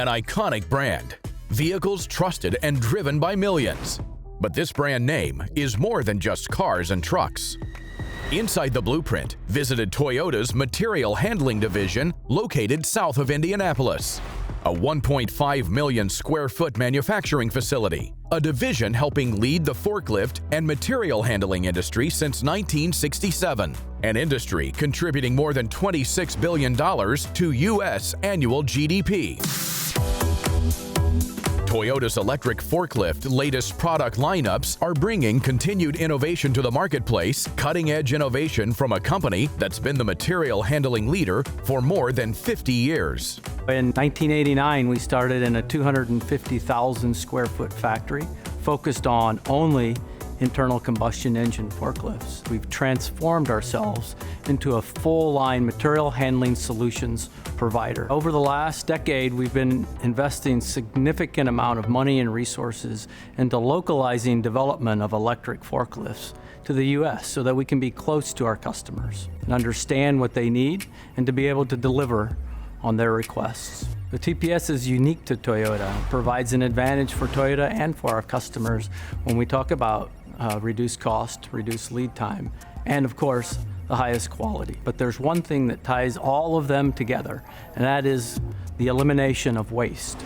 an iconic brand. Vehicles trusted and driven by millions. But this brand name is more than just cars and trucks. Inside the Blueprint visited Toyota's Material Handling Division located south of Indianapolis. A 1.5 million square foot manufacturing facility, a division helping lead the forklift and material handling industry since 1967, an industry contributing more than $26 billion to U.S. annual GDP. Toyota's electric forklift latest product lineups are bringing continued innovation to the marketplace, cutting-edge innovation from a company that's been the material handling leader for more than 50 years. In 1989, we started in a 250,000 square foot factory focused on only internal combustion engine forklifts. We've transformed ourselves into a full-line material handling solutions provider. Over the last decade, we've been investing significant amount of money and resources into localizing development of electric forklifts to the U.S. so that we can be close to our customers and understand what they need and to be able to deliver on their requests. The TPS is unique to Toyota, provides an advantage for Toyota and for our customers when we talk about reduced cost, reduced lead time, and of course, the highest quality. But there's one thing that ties all of them together, and that is the elimination of waste.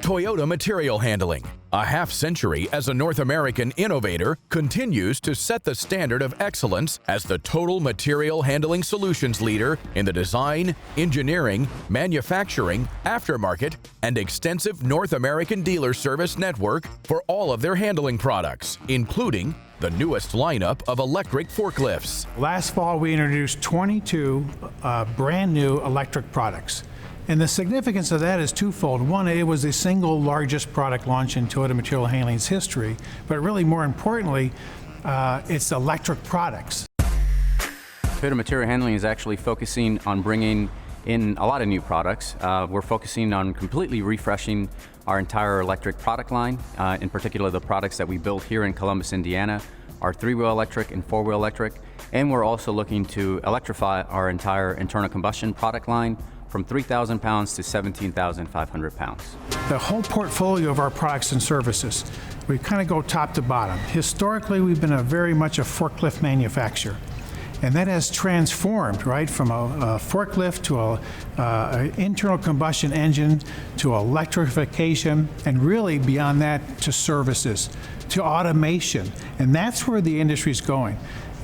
Toyota Material Handling, a half-century as a North American innovator, continues to set the standard of excellence as the total material handling solutions leader in the design, engineering, manufacturing, aftermarket, and extensive North American dealer service network for all of their handling products, including the newest lineup of electric forklifts. Last fall, we introduced 22 brand new electric products. And the significance of that is twofold. One, it was the single largest product launch in Toyota Material Handling's history, but really more importantly, it's electric products. Toyota Material Handling is actually focusing on bringing in a lot of new products. We're focusing on completely refreshing our entire electric product line, in particular the products that we build here in Columbus, Indiana, our 3-wheel electric and 4-wheel electric, and we're also looking to electrify our entire internal combustion product line from 3,000 pounds to 17,500 pounds. The whole portfolio of our products and services, we kind of go top to bottom. Historically, we've been very much a forklift manufacturer. And that has transformed, right, from a forklift to an internal combustion engine to electrification, and really beyond that to services, to automation. And that's where the industry is going.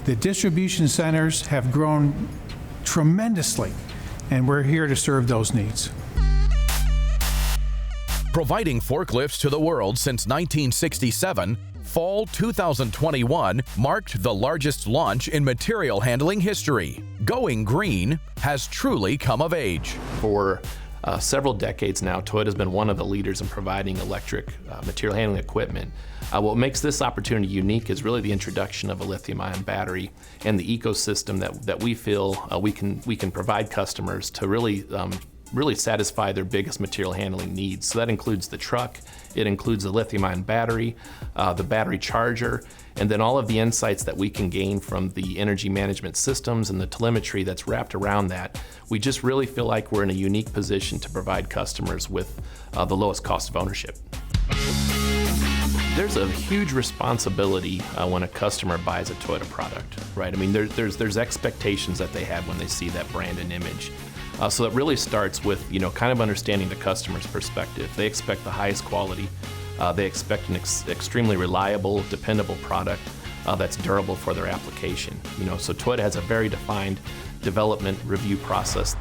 The distribution centers have grown tremendously, and we're here to serve those needs. Providing forklifts to the world since 1967, Fall 2021 marked the largest launch in material handling history. Going green has truly come of age. For several decades now, Toyota's been one of the leaders in providing electric material handling equipment. What makes this opportunity unique is really the introduction of a lithium-ion battery and the ecosystem that we feel we can provide customers to really satisfy their biggest material handling needs. So that includes the truck, it includes the lithium-ion battery, the battery charger, and then all of the insights that we can gain from the energy management systems and the telemetry that's wrapped around that. We just really feel like we're in a unique position to provide customers with the lowest cost of ownership. There's a huge responsibility when a customer buys a Toyota product, right? I mean, there's expectations that they have when they see that brand and image. So it really starts with, kind of understanding the customer's perspective. They expect the highest quality. They expect an extremely reliable, dependable product that's durable for their application. So Toyota has a very defined development review process.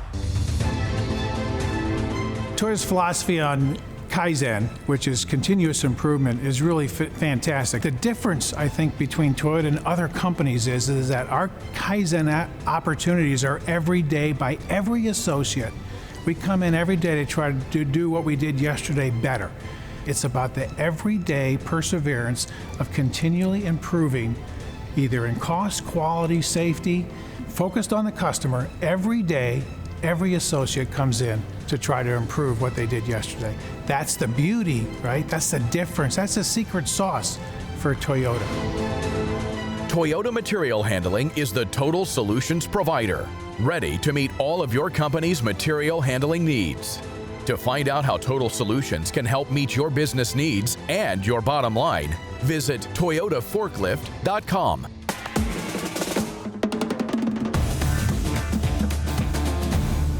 Toyota's philosophy on Kaizen, which is continuous improvement, is really fantastic. The difference, I think, between Toyota and other companies is that our Kaizen opportunities are every day by every associate. We come in every day to try to do what we did yesterday better. It's about the everyday perseverance of continually improving, either in cost, quality, safety, focused on the customer. Every day, every associate comes in to try to improve what they did yesterday. That's the beauty, right? That's the difference. That's the secret sauce for Toyota. Toyota Material Handling is the total solutions provider, ready to meet all of your company's material handling needs. To find out how Total Solutions can help meet your business needs and your bottom line, visit toyotaforklift.com.